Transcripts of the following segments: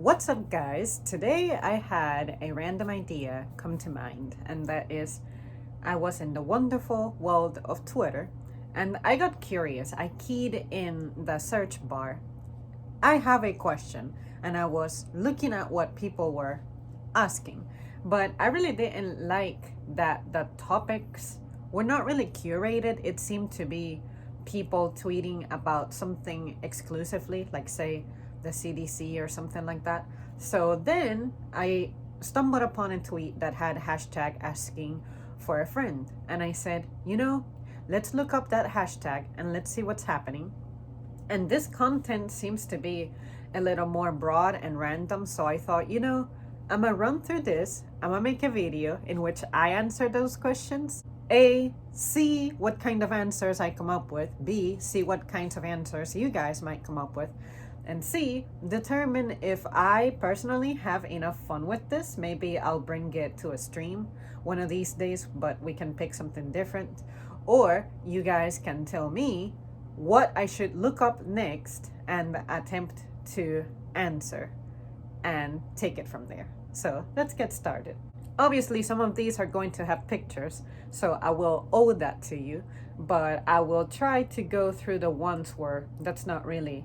What's up, guys? Today I had a random idea come to mind, and that is I was in the wonderful world of Twitter and I got curious. I keyed in the search bar, I have a question, and I was looking at what people were asking, but I really didn't like that the topics were not really curated. It seemed to be people tweeting about something exclusively, like, say, the CDC or something like that. So then I stumbled upon a tweet that had hashtag asking for a friend, and I said, let's look up that hashtag and let's see what's happening. And this content seems to be a little more broad and random. So I thought, I'm gonna run through this. I'm gonna make a video in which I answer those questions. A, see what kind of answers I come up with. B, see what kinds of answers you guys might come up with. And C, determine if I personally have enough fun with this. Maybe I'll bring it to a stream one of these days, but we can pick something different. Or you guys can tell me what I should look up next and attempt to answer and take it from there. So let's get started. Obviously, some of these are going to have pictures, so I will owe that to you, but I will try to go through the ones where that's not really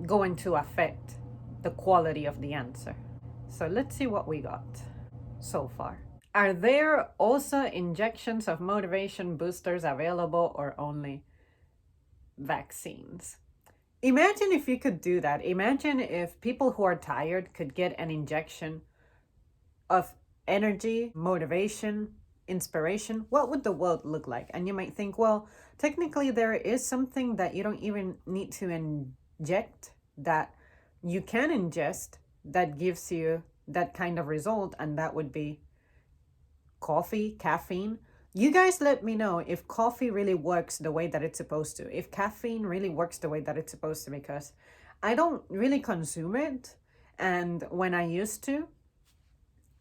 going to affect the quality of the answer. So let's see what we got so far. Are there also injections of motivation boosters available, or only vaccines? Imagine if you could do that. Imagine if people who are tired could get an injection of energy, motivation, inspiration. What would the world look like? And you might think, well, technically there is something that you don't even need to inject, that you can ingest, that gives you that kind of result, and that would be coffee, caffeine. You guys let me know if coffee really works the way that it's supposed to, if caffeine really works the way that it's supposed to, because I don't really consume it. And when I used to,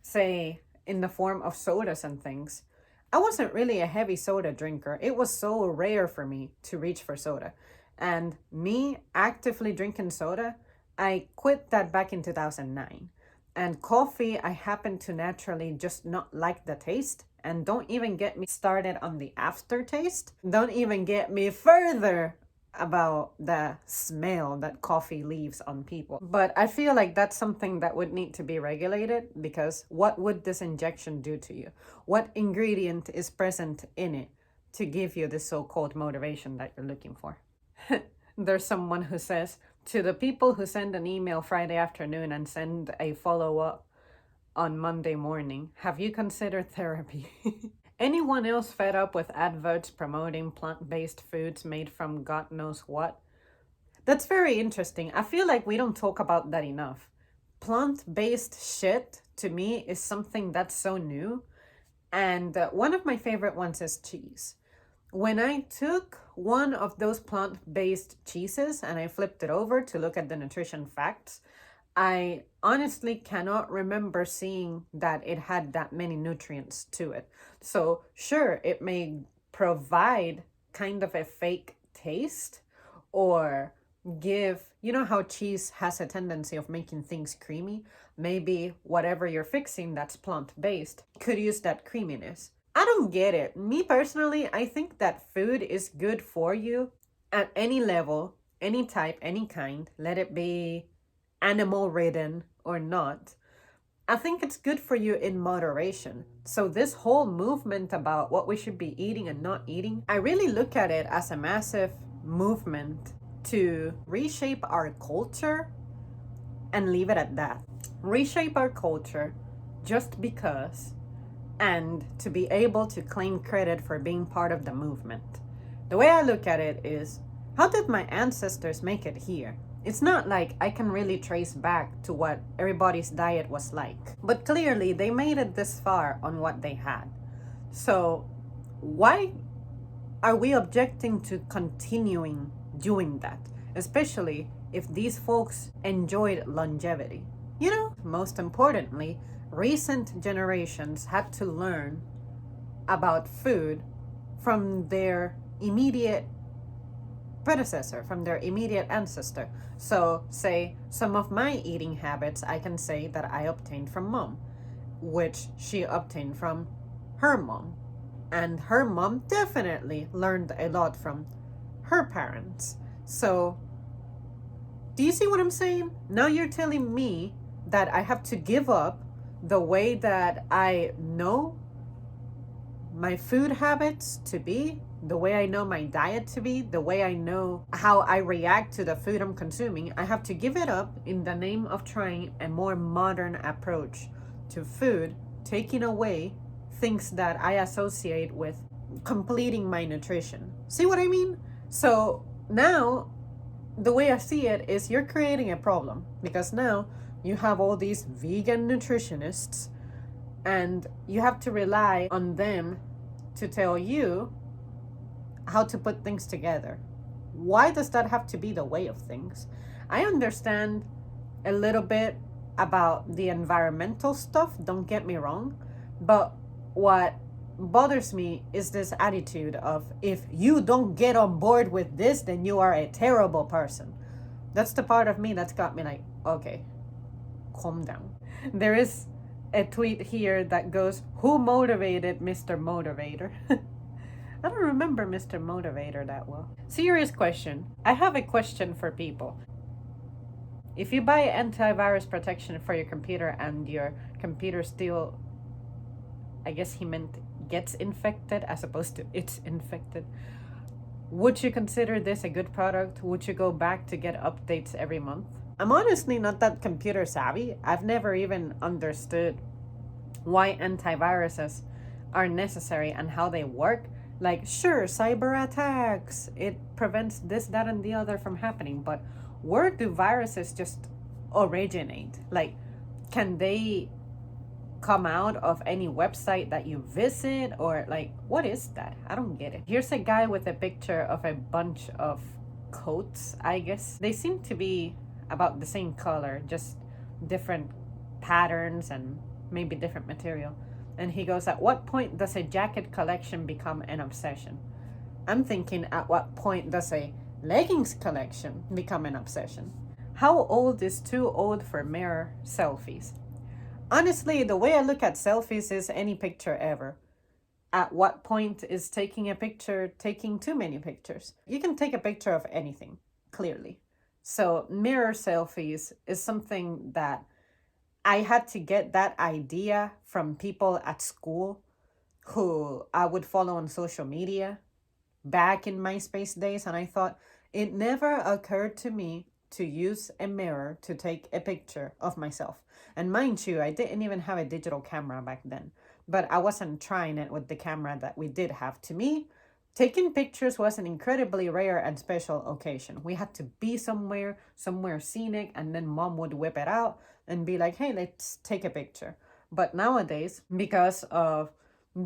say, in the form of sodas and things, I wasn't really a heavy soda drinker. It was so rare for me to reach for soda. And me actively drinking soda, I quit that back in 2009. And coffee, I happen to naturally just not like the taste. And don't even get me started on the aftertaste. Don't even get me further about the smell that coffee leaves on people. But I feel like that's something that would need to be regulated, because what would this injection do to you? What ingredient is present in it to give you the so-called motivation that you're looking for? There's someone who says, to the people who send an email Friday afternoon and send a follow-up on Monday morning, have you considered therapy? Anyone else fed up with adverts promoting plant-based foods made from God knows what? That's very interesting. I feel like we don't talk about that enough. Plant-based shit, to me, is something that's so new. And one of my favorite ones is cheese. When I took one of those plant-based cheeses and I flipped it over to look at the nutrition facts, I honestly cannot remember seeing that it had that many nutrients to it. So sure, it may provide kind of a fake taste, or give, how cheese has a tendency of making things creamy. Maybe whatever you're fixing that's plant-based could use that creaminess. I don't get it. Me personally, I think that food is good for you at any level, any type, any kind, let it be animal ridden or not. I think it's good for you in moderation. So this whole movement about what we should be eating and not eating, I really look at it as a massive movement to reshape our culture and leave it at that. Reshape our culture just because, and to be able to claim credit for being part of the movement. The way I look at it is, how did my ancestors make it here? It's not like I can really trace back to what everybody's diet was like, but clearly they made it this far on what they had. So why are we objecting to continuing doing that, especially if these folks enjoyed longevity? Most importantly, recent generations had to learn about food from their immediate predecessor, from their immediate ancestor. So, say some of my eating habits, I can say that I obtained from mom, which she obtained from her mom. And her mom definitely learned a lot from her parents. So, do you see what I'm saying? Now you're telling me that I have to give up the way that I know my food habits to be, the way I know my diet to be, the way I know how I react to the food I'm consuming. I have to give it up in the name of trying a more modern approach to food, taking away things that I associate with completing my nutrition. See what I mean? So now the way I see it is you're creating a problem, because now you have all these vegan nutritionists and you have to rely on them to tell you how to put things together. Why does that have to be the way of things? I understand a little bit about the environmental stuff, don't get me wrong, but what bothers me is this attitude of, if you don't get on board with this, then you are a terrible person. That's the part of me that's got me like, okay, calm down. There is a tweet here that goes, who motivated Mr. Motivator? I don't remember Mr. Motivator that well. Serious question. I have a question for people. If you buy antivirus protection for your computer and your computer still, I guess he meant gets infected as opposed to it's infected, would you consider this a good product? Would you go back to get updates every month? I'm honestly not that computer savvy. I've never even understood why antiviruses are necessary and how they work. Like, sure, cyber attacks, it prevents this, that, and the other from happening, but where do viruses just originate? Like, can they come out of any website that you visit, or like, what is that? I don't get it. Here's a guy with a picture of a bunch of coats, I guess. They seem to be about the same color, just different patterns and maybe different material. And he goes, at what point does a jacket collection become an obsession? I'm thinking, at what point does a leggings collection become an obsession? How old is too old for mirror selfies? Honestly, the way I look at selfies is any picture ever. At what point is taking a picture taking too many pictures? You can take a picture of anything, clearly. So mirror selfies is something that I had to get that idea from people at school who I would follow on social media back in MySpace days. And I thought, it never occurred to me to use a mirror to take a picture of myself. And mind you, I didn't even have a digital camera back then, but I wasn't trying it with the camera that we did have. To me, taking pictures was an incredibly rare and special occasion. We had to be somewhere scenic, and then mom would whip it out and be like, hey, let's take a picture. But nowadays, because of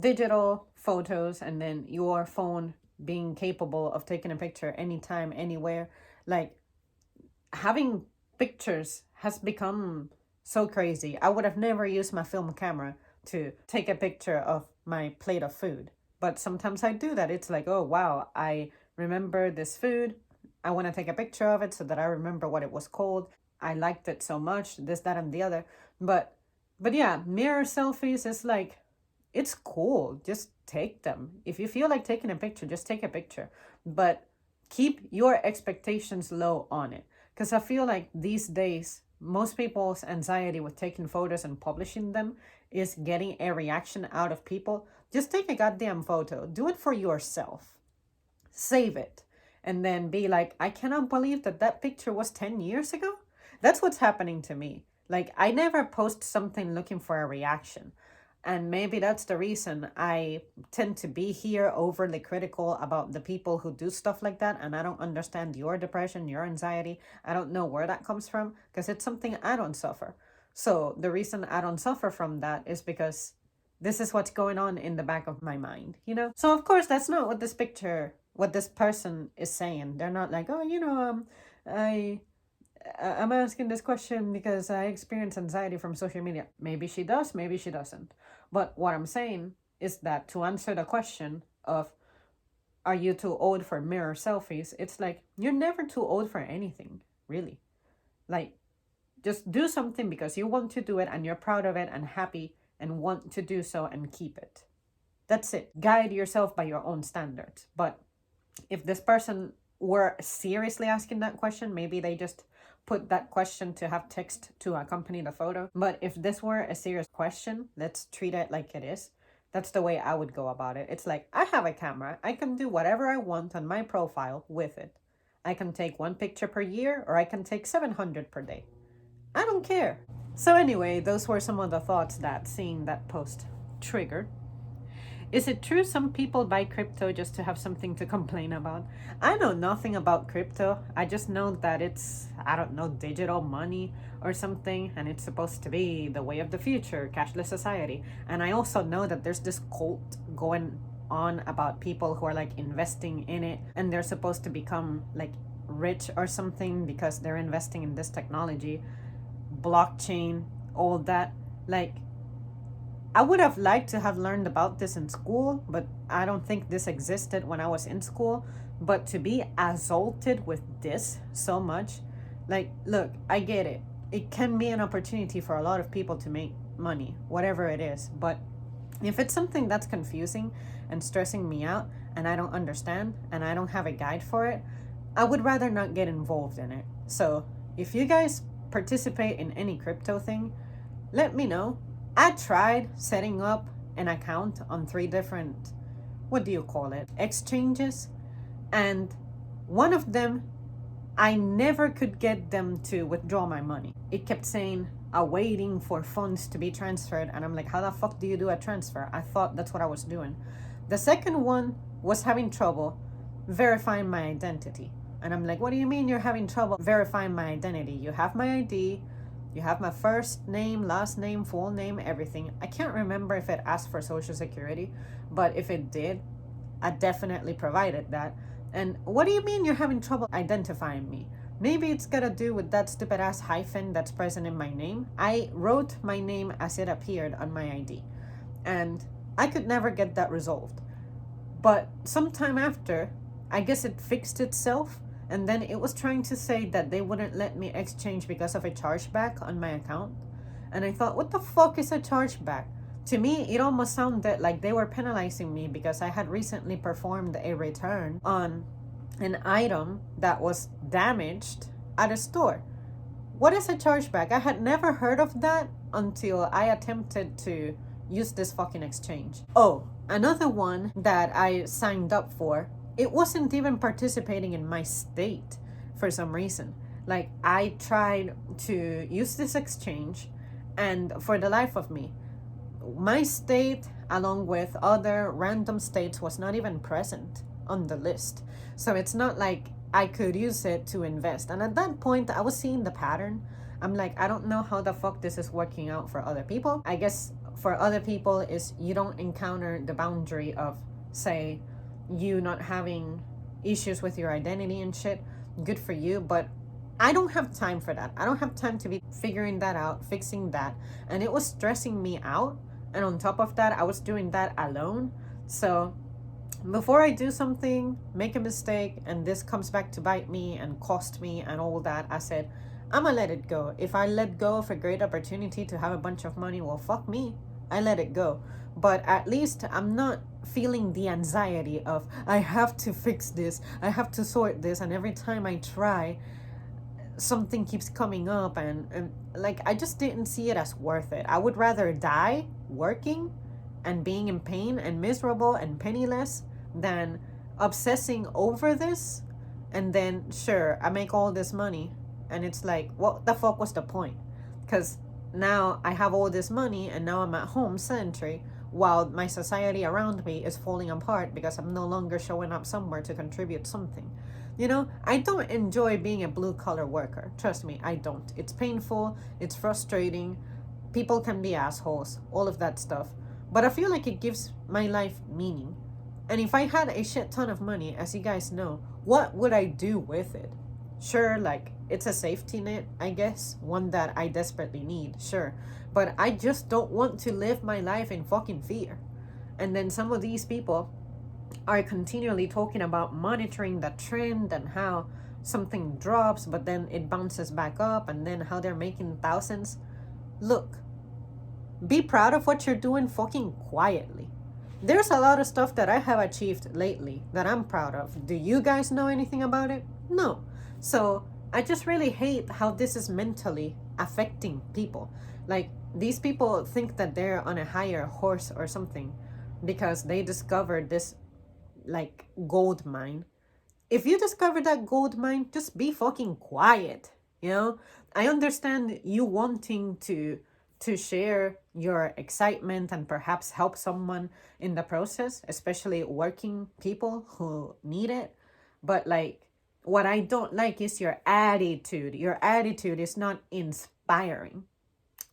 digital photos and then your phone being capable of taking a picture anytime, anywhere, like, having pictures has become so crazy. I would have never used my film camera to take a picture of my plate of food, but sometimes I do that. It's like, oh wow, I remember this food, I want to take a picture of it so that I remember what it was called, I liked it so much, this, that, and the other. But yeah, mirror selfies is like, it's cool, just take them. If you feel like taking a picture, just take a picture, but keep your expectations low on it. Because I feel like these days, most people's anxiety with taking photos and publishing them is getting a reaction out of people. Just take a goddamn photo. Do it for yourself. Save it. And then be like, I cannot believe that that picture was 10 years ago. That's what's happening to me. Like, I never post something looking for a reaction. And maybe that's the reason I tend to be here overly critical about the people who do stuff like that. And I don't understand your depression, your anxiety. I don't know where that comes from, because it's something I don't suffer. So the reason I don't suffer from that is because this is what's going on in the back of my mind, you know? So of course, that's not what what this person is saying. They're not like, oh, I'm asking this question because I experience anxiety from social media. Maybe she does, maybe she doesn't. But what I'm saying is that to answer the question of, are you too old for mirror selfies? It's like, you're never too old for anything, really. Like, just do something because you want to do it and you're proud of it and happy and want to do so and keep it. That's it. Guide yourself by your own standards. But if this person were seriously asking that question, maybe they just put that question to have text to accompany the photo. But if this were a serious question, let's treat it like it is. That's the way I would go about it. It's like, I have a camera. I can do whatever I want on my profile with it. I can take 1 picture per year, or I can take 700 per day. I don't care. So anyway, those were some of the thoughts that seeing that post triggered. Is it true some people buy crypto just to have something to complain about? I know nothing about crypto. I just know that it's, I don't know, digital money or something, and it's supposed to be the way of the future, cashless society. And I also know that there's this cult going on about people who are like investing in it, and they're supposed to become like rich or something because they're investing in this technology, blockchain, all that. Like, I would have liked to have learned about this in school, but I don't think this existed when I was in school. But to be assaulted with this so much, like, look, I get it. It can be an opportunity for a lot of people to make money, whatever it is. But if it's something that's confusing and stressing me out and I don't understand and I don't have a guide for it, I would rather not get involved in it. So if you guys participate in any crypto thing, let me know. I tried setting up an account on 3 different, what do you call it, exchanges. And one of them, I never could get them to withdraw my money. It kept saying, awaiting for funds to be transferred. And I'm like, how the fuck do you do a transfer? I thought that's what I was doing. The second one was having trouble verifying my identity. And I'm like, what do you mean you're having trouble verifying my identity? You have my ID. You have my first name, last name, full name, everything. I can't remember if it asked for Social Security, but if it did, I definitely provided that. And what do you mean you're having trouble identifying me? Maybe it's got to do with that stupid ass hyphen that's present in my name. I wrote my name as it appeared on my ID, and I could never get that resolved. But sometime after, I guess it fixed itself. And then it was trying to say that they wouldn't let me exchange because of a chargeback on my account. And I thought, what the fuck is a chargeback? To me, it almost sounded like they were penalizing me because I had recently performed a return on an item that was damaged at a store. What is a chargeback? I had never heard of that until I attempted to use this fucking exchange. Oh, another one that I signed up for, it wasn't even participating in my state for some reason. Like, I tried to use this exchange, and for the life of me, my state, along with other random states, was not even present on the list. So it's not like I could use it to invest. And at that point, I was seeing the pattern. I'm like, I don't know how the fuck this is working out for other people. I guess for other people is you don't encounter the boundary of, say, you not having issues with your identity and shit. Good for you, but I don't have time for that. I don't have time to be figuring that out, fixing that. And it was stressing me out. And on top of that, I was doing that alone. So before I do something, make a mistake, and this comes back to bite me and cost me and all that, I said, I'm gonna let it go. If I let go of a great opportunity to have a bunch of money, well, fuck me. I let it go. But at least I'm not feeling the anxiety of, I have to fix this, I have to sort this, and every time I try, something keeps coming up, and like, I just didn't see it as worth it. I would rather die working and being in pain and miserable and penniless than obsessing over this, and then sure, I make all this money, and it's like, what the fuck was the point? Because now I have all this money, and now I'm at home sedentary, while my society around me is falling apart because I'm no longer showing up somewhere to contribute something. You know, I don't enjoy being a blue-collar worker. Trust me, I don't. It's painful, it's frustrating, people can be assholes, all of that stuff. But I feel like it gives my life meaning. And if I had a shit ton of money, as you guys know, what would I do with it? Sure, like, it's a safety net, I guess, one that I desperately need, sure. But I just don't want to live my life in fucking fear. And then some of these people are continually talking about monitoring the trend and how something drops but then it bounces back up, and then how they're making thousands. Look, be proud of what you're doing fucking quietly. There's a lot of stuff that I have achieved lately that I'm proud of. Do you guys know anything about it? No. So I just really hate how this is mentally affecting people. Like, these people think that they're on a higher horse or something because they discovered this, like, gold mine. If you discover that gold mine, just be fucking quiet. You know, I understand you wanting to share your excitement and perhaps help someone in the process, especially working people who need it. But like, what I don't like is your attitude. Your attitude is not inspiring.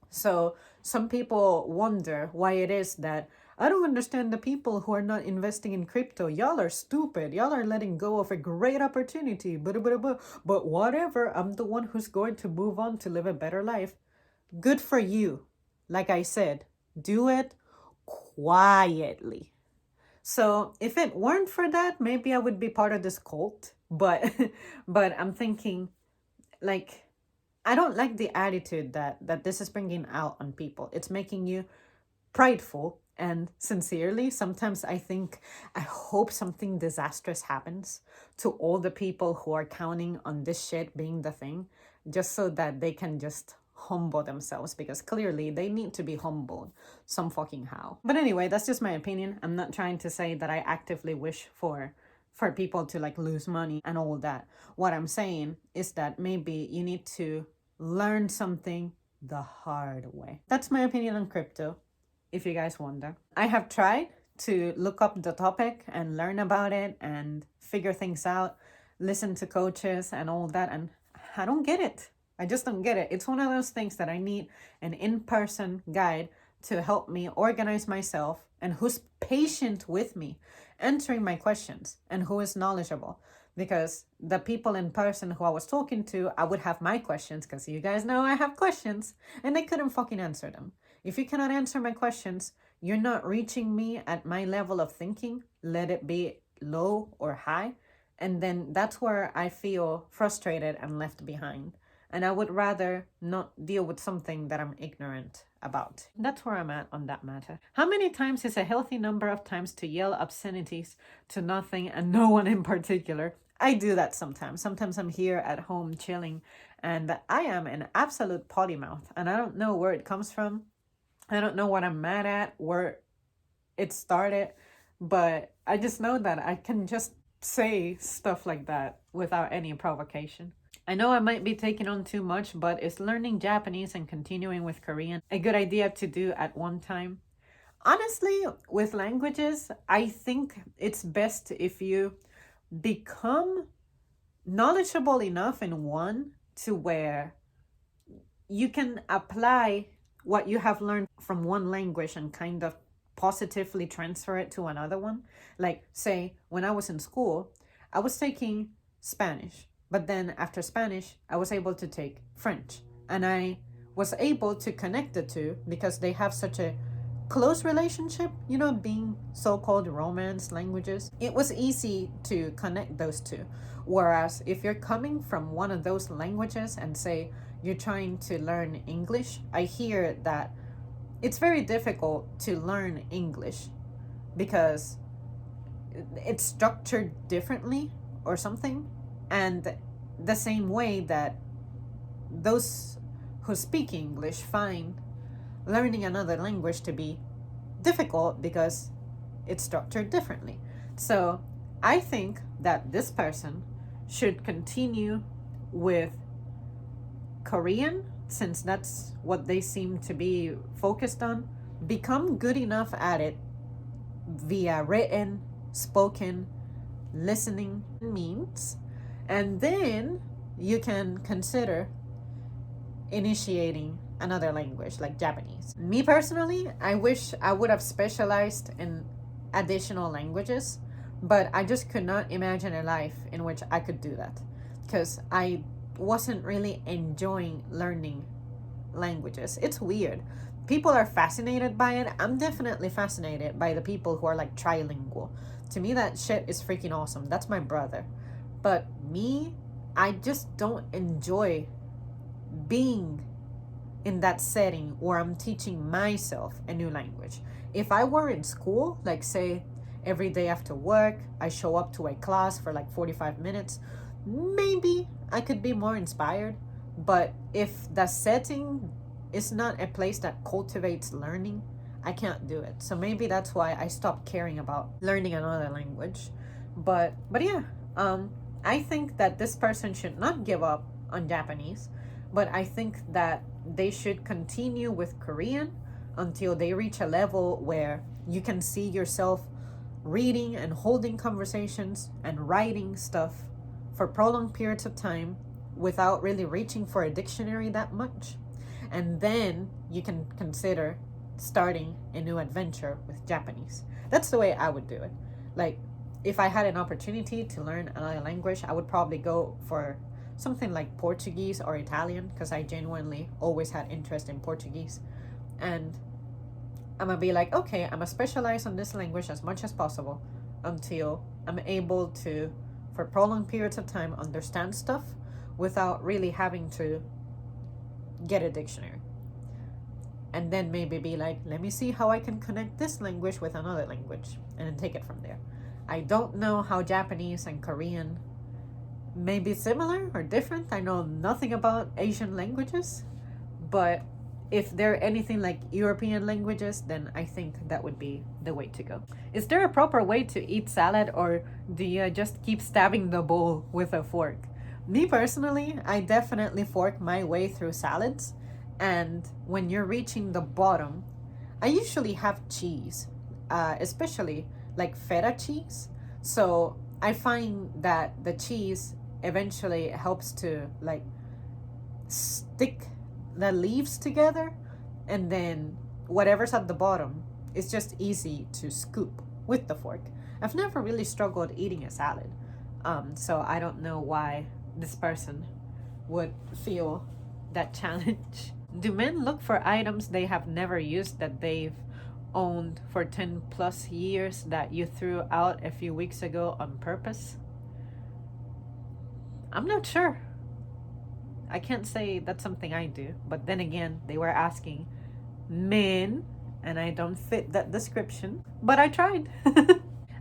So some people wonder why it is that I don't understand the people who are not investing in crypto. Y'all are stupid. Y'all are letting go of a great opportunity. But whatever, I'm the one who's going to move on to live a better life. Good for you. Like I said, do it quietly. So if it weren't for that, maybe I would be part of this cult. But but I'm thinking, like, I don't like the attitude that this is bringing out on people. It's making you prideful, and sincerely, sometimes I hope something disastrous happens to all the people who are counting on this shit being the thing, just so that they can just humble themselves, because clearly they need to be humbled some fucking how. But anyway, that's just my opinion. I'm not trying to say that I actively wish for people to like lose money and all that. What I'm saying is that maybe you need to learn something the hard way. That's my opinion on crypto, if you guys wonder. I have tried to look up the topic and learn about it and figure things out, listen to coaches and all that, and I don't get it. I just don't get it. It's one of those things that I need an in-person guide to help me organize myself, and who's patient with me, answering my questions, and who is knowledgeable. Because the people in person who I was talking to, I would have my questions, because you guys know I have questions, and they couldn't fucking answer them. If you cannot answer my questions, you're not reaching me at my level of thinking, let it be low or high. And then that's where I feel frustrated and left behind. And I would rather not deal with something that I'm ignorant about. That's where I'm at on that matter. How many times is a healthy number of times to yell obscenities to nothing and no one in particular? I do that sometimes. Sometimes I'm here at home chilling and I am an absolute potty mouth, and I don't know where it comes from. I don't know what I'm mad at, where it started, but I just know that I can just say stuff like that without any provocation. I know I might be taking on too much, but is learning Japanese and continuing with Korean a good idea to do at one time? Honestly, with languages, I think it's best if you become knowledgeable enough in one to where you can apply what you have learned from one language and kind of positively transfer it to another one. Like, say, when I was in school, I was taking Spanish. But then after Spanish, I was able to take French. And I was able to connect the two because they have such a close relationship, you know, being so-called Romance languages. It was easy to connect those two. Whereas if you're coming from one of those languages and say you're trying to learn English, I hear that it's very difficult to learn English because it's structured differently or something. And the same way that those who speak English find learning another language to be difficult because it's structured differently. So I think that this person should continue with Korean, since that's what they seem to be focused on. Become good enough at it via written, spoken, listening means, and then you can consider initiating another language like Japanese. Me personally, I wish I would have specialized in additional languages, but I just could not imagine a life in which I could do that because I wasn't really enjoying learning languages. It's weird. People are fascinated by it. I'm definitely fascinated by the people who are like trilingual. To me, that shit is freaking awesome. That's my brother. But me, I just don't enjoy being in that setting where I'm teaching myself a new language. If I were in school, like say every day after work, I show up to a class for like 45 minutes, maybe I could be more inspired. But if the setting is not a place that cultivates learning, I can't do it. So maybe that's why I stopped caring about learning another language. But yeah, I think that this person should not give up on Japanese, but I think that they should continue with Korean until they reach a level where you can see yourself reading and holding conversations and writing stuff for prolonged periods of time without really reaching for a dictionary that much. And then you can consider starting a new adventure with Japanese. That's the way I would do it. Like, if I had an opportunity to learn another language, I would probably go for something like Portuguese or Italian, because I genuinely always had interest in Portuguese. And I'm gonna be like, okay, I'm gonna specialize on this language as much as possible until I'm able to, for prolonged periods of time, understand stuff without really having to get a dictionary. And then maybe be like, let me see how I can connect this language with another language and then take it from there. I don't know how Japanese and Korean may be similar or different. I know nothing about Asian languages, but if they're anything like European languages, then I think that would be the way to go. Is there a proper way to eat salad, or do you just keep stabbing the bowl with a fork? Me personally, I definitely fork my way through salads, and when you're reaching the bottom, I usually have cheese, especially like feta cheese. So I find that the cheese eventually helps to like stick the leaves together, and then whatever's at the bottom is just easy to scoop with the fork. I've never really struggled eating a salad, so I don't know why this person would feel that challenge. Do men look for items they have never used that they've owned for 10 plus years that you threw out a few weeks ago on purpose? I'm not sure. I can't say that's something I do, but then again, they were asking men, and I don't fit that description, but I tried.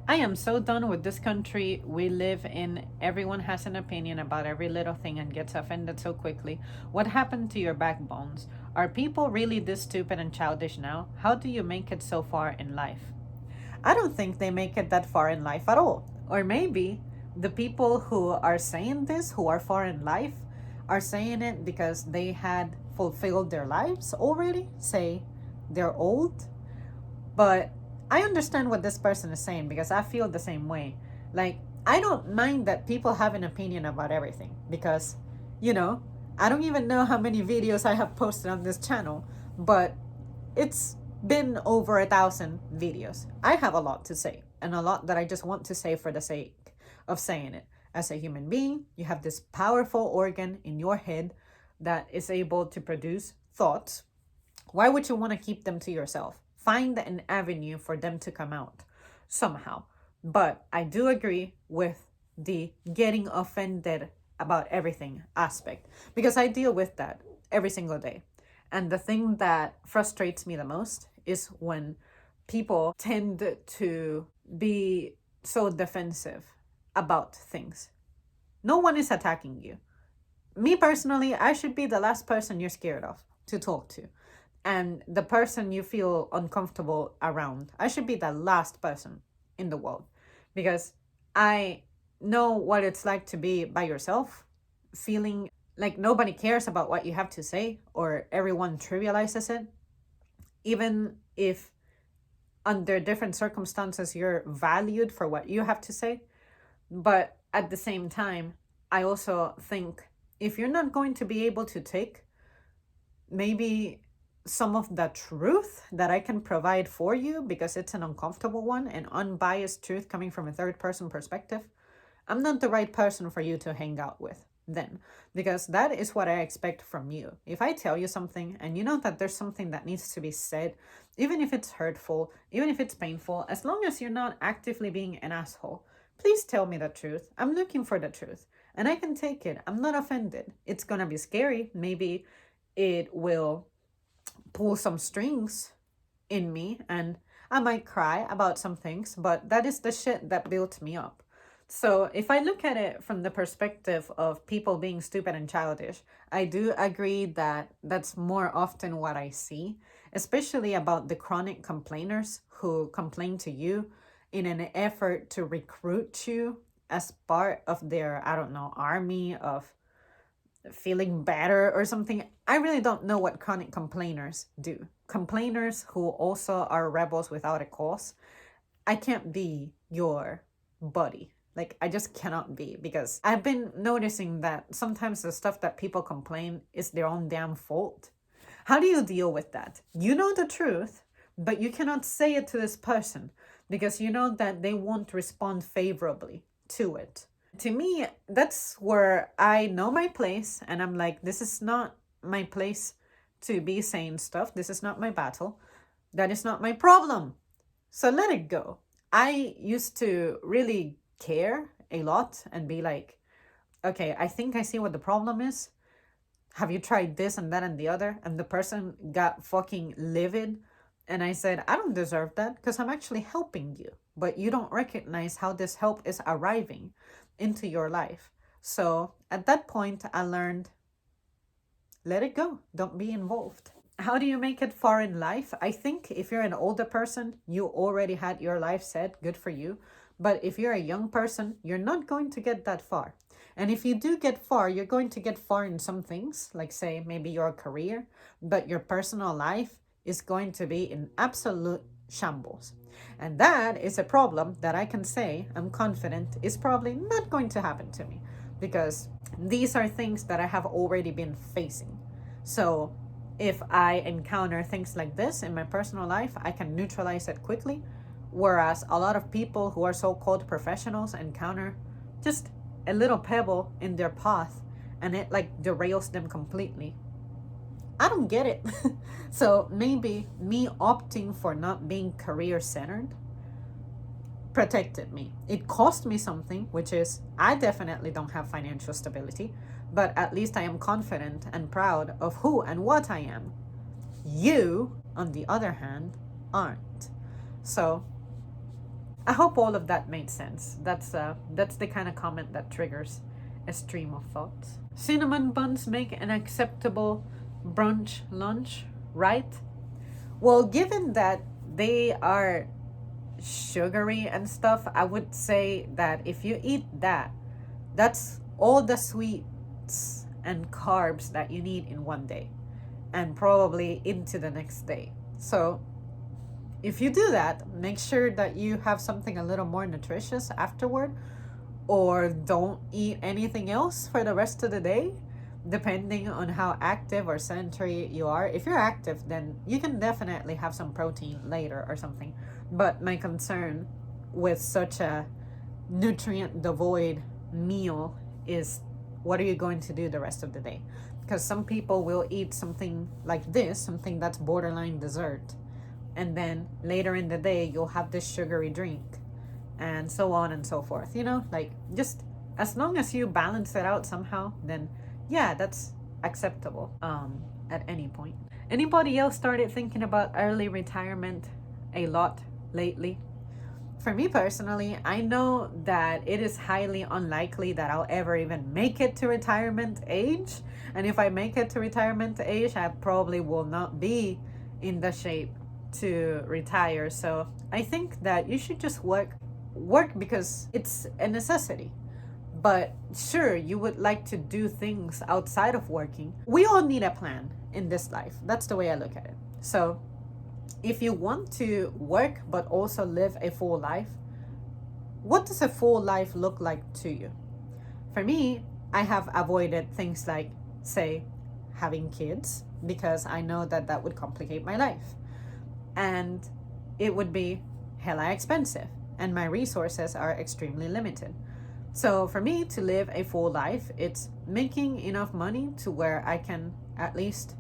I am so done with this country we live in. Everyone has an opinion about every little thing and gets offended so quickly. What happened to your backbones? Are people really this stupid and childish now? How do you make it so far in life? I don't think they make it that far in life at all. Or maybe the people who are saying this, who are far in life, are saying it because they had fulfilled their lives already. Say they're old. But I understand what this person is saying, because I feel the same way. Like, I don't mind that people have an opinion about everything, because, I don't even know how many videos I have posted on this channel, but it's been over 1,000 videos. I have a lot to say, and a lot that I just want to say for the sake of saying it. As a human being, you have this powerful organ in your head that is able to produce thoughts. Why would you want to keep them to yourself? Find an avenue for them to come out somehow. But I do agree with the getting offended about everything aspect, because I deal with that every single day. And the thing that frustrates me the most is when people tend to be so defensive about things. No one is attacking you. Me personally, I should be the last person you're scared of to talk to. And the person you feel uncomfortable around, I should be the last person in the world, because I know what it's like to be by yourself, feeling like nobody cares about what you have to say, or everyone trivializes it, even if under different circumstances you're valued for what you have to say. But at the same time, I also think if you're not going to be able to take maybe some of the truth that I can provide for you, because it's an uncomfortable one, an unbiased truth coming from a third person perspective, I'm not the right person for you to hang out with. then, because that is what I expect from you. If I tell you something and you know that there's something that needs to be said, even if it's hurtful, even if it's painful, as long as you're not actively being an asshole, please tell me the truth. I'm looking for the truth and I can take it. I'm not offended. It's gonna be scary. Maybe it will pull some strings in me and I might cry about some things, but that is the shit that built me up. So if I look at it from the perspective of people being stupid and childish, I do agree that that's more often what I see, especially about the chronic complainers who complain to you in an effort to recruit you as part of their, I don't know, army of feeling better or something. I really don't know what chronic complainers do. Complainers who also are rebels without a cause. I can't be your buddy. Like, I just cannot be, because I've been noticing that sometimes the stuff that people complain is their own damn fault. How do you deal with that? You know the truth, but you cannot say it to this person because you know that they won't respond favorably to it. To me, that's where I know my place, and I'm like, this is not my place to be saying stuff. This is not my battle. That is not my problem. So let it go. I used to really care a lot and be like, okay, I think I see what the problem is. Have you tried this and that and the other? And the person got fucking livid. And I said, I don't deserve that because I'm actually helping you. But you don't recognize how this help is arriving into your life. So at that point, I learned, let it go. Don't be involved. How do you make it far in life? I think if you're an older person, you already had your life set. Good for you. But if you're a young person, you're not going to get that far. And if you do get far, you're going to get far in some things, like say maybe your career, but your personal life is going to be in absolute shambles. And that is a problem that I can say I'm confident is probably not going to happen to me, because these are things that I have already been facing. So if I encounter things like this in my personal life, I can neutralize it quickly. Whereas a lot of people who are so-called professionals encounter just a little pebble in their path and it like derails them completely. I don't get it. So maybe me opting for not being career centered protected me. It cost me something, which is I definitely don't have financial stability, but at least I am confident and proud of who and what I am. You, on the other hand, aren't. So I hope all of that made sense. That's the kind of comment that triggers a stream of thoughts. Cinnamon buns make an acceptable brunch lunch, right? Well, given that they are sugary and stuff, I would say that if you eat that, that's all the sweets and carbs that you need in one day and probably into the next day. So if you do that, make sure that you have something a little more nutritious afterward, or don't eat anything else for the rest of the day, depending on how active or sedentary you are. If you're active, then you can definitely have some protein later or something. But my concern with such a nutrient devoid meal is, what are you going to do the rest of the day? Because some people will eat something like this, something that's borderline dessert, and then later in the day you'll have this sugary drink, and so on and so forth. Like, just as long as you balance it out somehow, then yeah, that's acceptable at any point. Anybody else started thinking about early retirement a lot lately? For me personally, I know that it is highly unlikely that I'll ever even make it to retirement age. And if I make it to retirement age, I probably will not be in the shape to retire. So I think that you should just work because it's a necessity. But sure, you would like to do things outside of working. We all need a plan in this life. That's the way I look at it. So if you want to work but also live a full life, what does a full life look like to you? For me, I have avoided things like, say, having kids, because I know that that would complicate my life. And it would be hella expensive, and my resources are extremely limited. So for me to live a full life, it's making enough money to where I can at least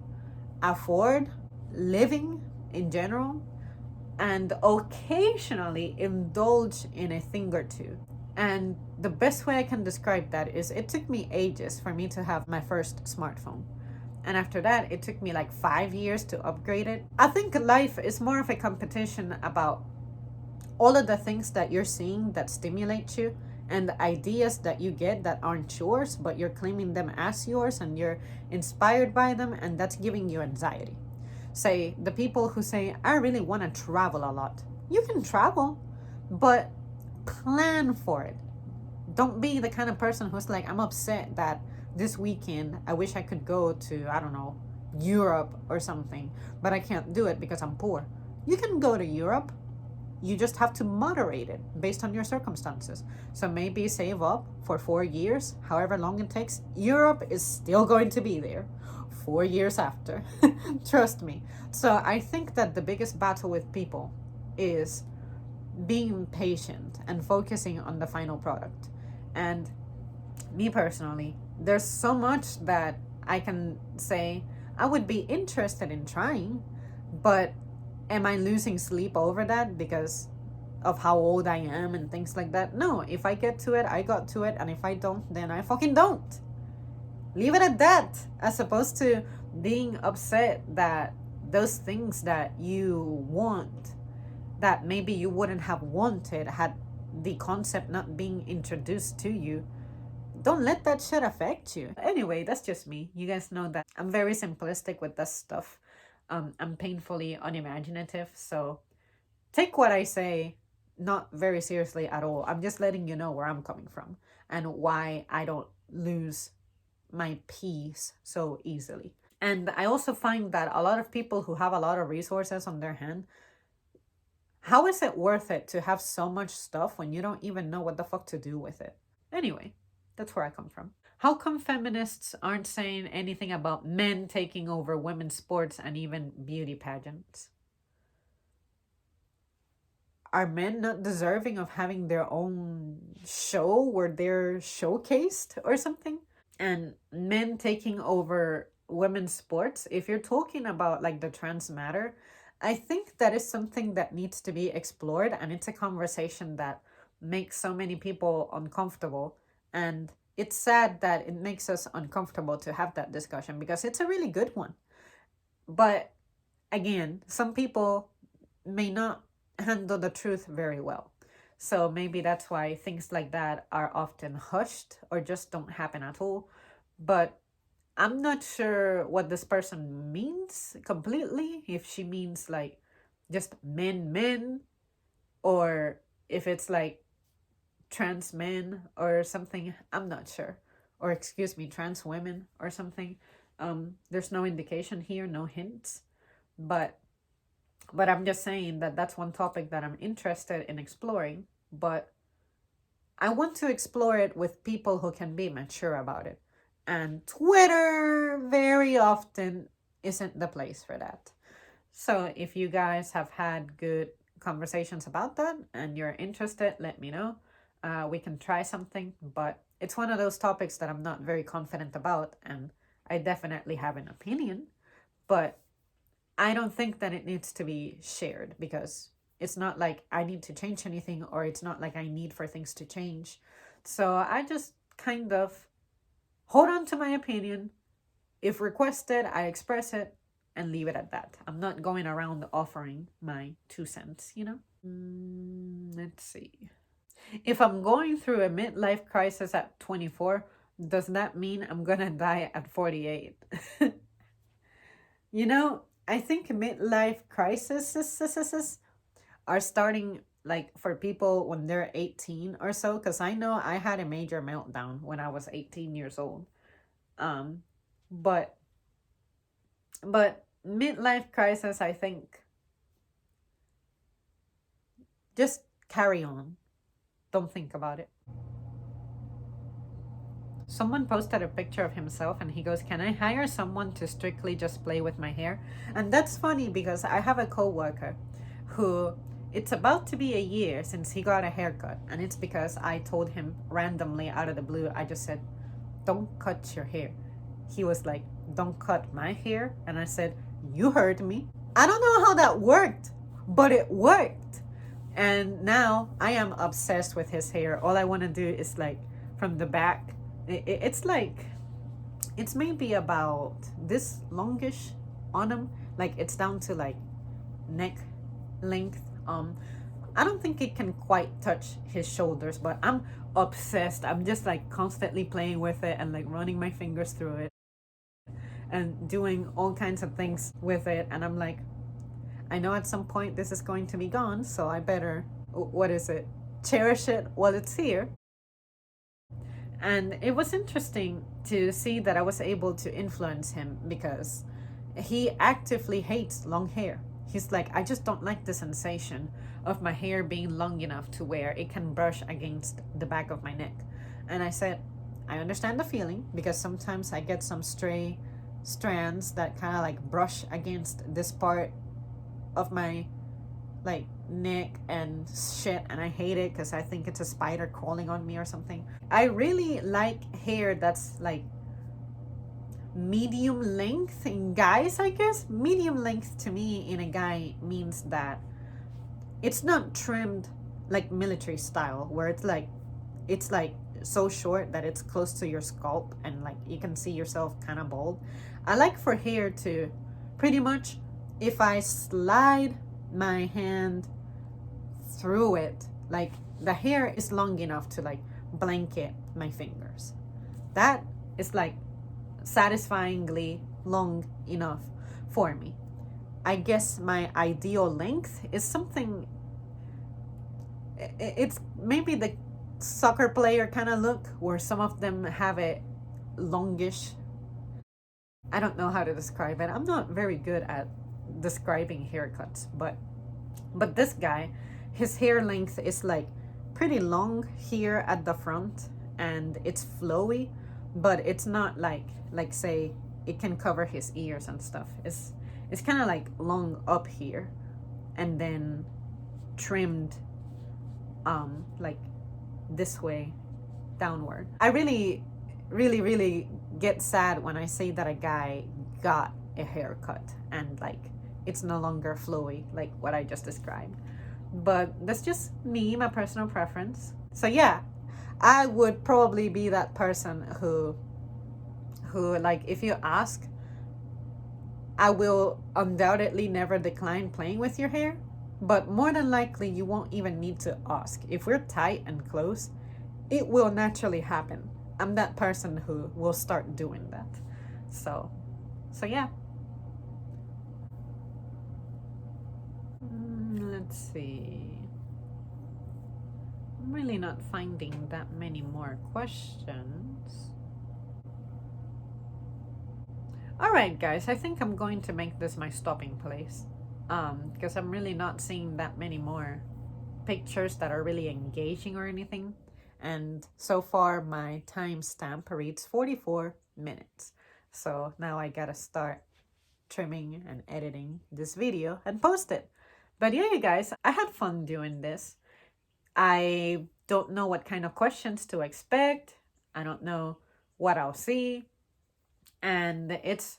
afford living in general and occasionally indulge in a thing or two. And the best way I can describe that is it took me ages for me to have my first smartphone. And after that, it took me like 5 years to upgrade it. I think life is more of a competition about all of the things that you're seeing that stimulate you and the ideas that you get that aren't yours, but you're claiming them as yours and you're inspired by them, and that's giving you anxiety. Say, the people who say, I really want to travel a lot. You can travel, but plan for it. Don't be the kind of person who's like, I'm upset that this weekend I wish I could go to, I don't know, Europe or something, but I can't do it because I'm poor. You can go to Europe. You just have to moderate it based on your circumstances. So maybe save up for 4 years, however long it takes. Europe is still going to be there 4 years after. Trust me. So I think that the biggest battle with people is being patient and focusing on the final product. And me personally, there's so much that I can say I would be interested in trying, but am I losing sleep over that because of how old I am and things like that? No, if I get to it, I got to it, and if I don't, then I fucking don't. Leave it at that, as opposed to being upset that those things that you want, that maybe you wouldn't have wanted had the concept not being introduced to you. Don't let that shit affect you. Anyway, that's just me. You guys know that I'm very simplistic with this stuff. I'm painfully unimaginative, so take what I say not very seriously at all. I'm just letting you know where I'm coming from and why I don't lose my peace so easily. And I also find that a lot of people who have a lot of resources on their hand, how is it worth it to have so much stuff when you don't even know what the fuck to do with it? Anyway, that's where I come from. How come feminists aren't saying anything about men taking over women's sports and even beauty pageants? Are men not deserving of having their own show where they're showcased or something? And men taking over women's sports, if you're talking about like the trans matter, I think that is something that needs to be explored, and it's a conversation that makes so many people uncomfortable. And it's sad that it makes us uncomfortable to have that discussion because it's a really good one. But again, some people may not handle the truth very well. So maybe that's why things like that are often hushed or just don't happen at all. But I'm not sure what this person means completely. If she means like just men, or if it's like trans men or something. I'm not sure. Or excuse me, trans women or something. There's no indication here, no hints. But I'm just saying that that's one topic that I'm interested in exploring. But I want to explore it with people who can be mature about it. And Twitter very often isn't the place for that. So if you guys have had good conversations about that and you're interested, let me know. We can try something, but it's one of those topics that I'm not very confident about, and I definitely have an opinion, but I don't think that it needs to be shared because it's not like I need to change anything, or it's not like I need for things to change. So I just kind of hold on to my opinion. If requested, I express it and leave it at that. I'm not going around offering my 2 cents, you know? Let's see. If I'm going through a midlife crisis at 24, does that mean I'm gonna die at 48? You know, I think midlife crises are starting like for people when they're 18 or so, because I know I had a major meltdown when I was 18 years old. But midlife crisis, I think, just carry on. Don't think about it. Someone posted a picture of himself and he goes, can I hire someone to strictly just play with my hair? And that's funny because I have a coworker who, it's about to be a year since he got a haircut. And it's because I told him randomly out of the blue, I just said, don't cut your hair. He was like, don't cut my hair. And I said, you heard me. I don't know how that worked, but it worked. And now I am obsessed with his hair. All I want to do is like from the back. It's like, it's maybe about this longish on him. Like it's down to like neck length. I don't think it can quite touch his shoulders, but I'm obsessed. I'm just like constantly playing with it and like running my fingers through it and doing all kinds of things with it. And I'm like, I know at some point this is going to be gone, so I better, what is it? Cherish it while it's here. And it was interesting to see that I was able to influence him because he actively hates long hair. He's like, I just don't like the sensation of my hair being long enough to where it can brush against the back of my neck. And I said, I understand the feeling because sometimes I get some stray strands that kind of like brush against this part of my like neck and shit, and I hate it because I think it's a spider crawling on me or something. I really like hair that's like medium length in guys, I guess. Medium length to me in a guy means that it's not trimmed like military style where it's like so short that it's close to your scalp and like you can see yourself kind of bald. I like for hair to pretty much, if I slide my hand through it, like the hair is long enough to like blanket my fingers. That is like satisfyingly long enough for me. I guess my ideal length is something, it's maybe the soccer player kind of look where some of them have it longish. I don't know how to describe it. I'm not very good at describing haircuts, but this guy, his hair length is like pretty long here at the front and it's flowy, but it's not like say it can cover his ears and stuff. It's kind of like long up here and then trimmed like this way downward. I really get sad when I say that a guy got a haircut and like it's no longer flowy like what I just described. But that's just me, my personal preference. So yeah, I would probably be that person who like if you ask, I will undoubtedly never decline playing with your hair, but more than likely you won't even need to ask. If we're tight and close, it will naturally happen. I'm that person who will start doing that. So yeah. Let's see. I'm really not finding that many more questions. All right, guys, I think I'm going to make this my stopping place because I'm really not seeing that many more pictures that are really engaging or anything. And so far, my timestamp reads 44 minutes. So now I gotta start trimming and editing this video and post it. But yeah, you guys, I had fun doing this. I don't know what kind of questions to expect. I don't know what I'll see. And it's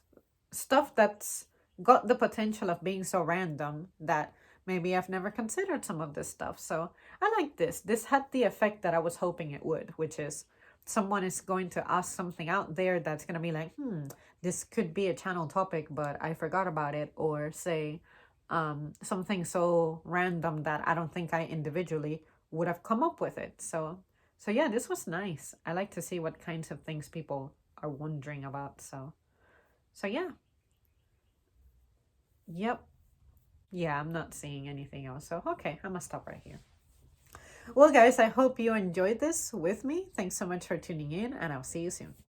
stuff that's got the potential of being so random that maybe I've never considered some of this stuff. So I like this. This had the effect that I was hoping it would, which is someone is going to ask something out there that's going to be like, this could be a channel topic, but I forgot about it. Or say something so random that I don't think I individually would have come up with it. So yeah, this was nice. I like to see what kinds of things people are wondering about. So yeah. Yep. Yeah, I'm not seeing anything else. So, okay, I'm gonna stop right here. Well, guys, I hope you enjoyed this with me. Thanks so much for tuning in, and I'll see you soon.